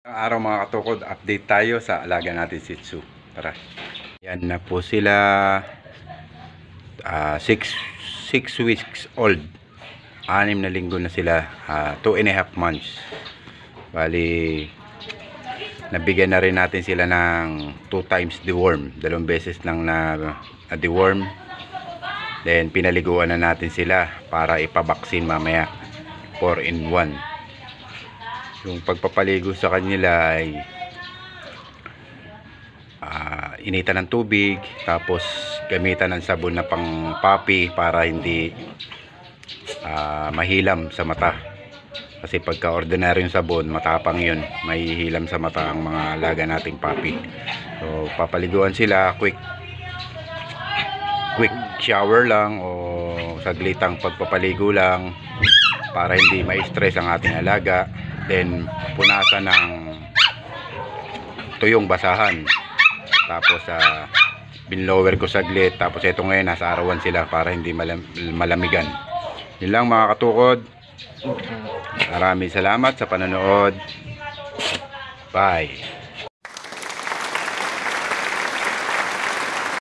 Araw mga katukod, update tayo sa alaga natin Shih Tzu. Tara. Yan na po sila. 6 weeks old. 6 na linggo na sila. 2.5 months. Bali, nabigyan na rin natin sila ng 2 times deworm. 2 beses lang na deworm. Then pinaliguan na natin sila para ipabaksin mamaya. 4-in-1. Yung pagpapaligo sa kanila ay initan ng tubig, tapos gamitan ng sabon na pang puppy para hindi mahilam sa mata. Kasi pagka ordinaryong sabon, matapang yun, mahihilam sa mata ang mga alaga nating puppy. So papaliguan sila, quick shower lang o saglitang pagpapaligo lang para hindi ma-stress ang ating alaga. Then punasan ng tuyong basahan, tapos binlower ko saglit, tapos ito ngayon nasa arawan sila para hindi malamigan. Yun lang mga katukod, maraming salamat sa panonood. Bye.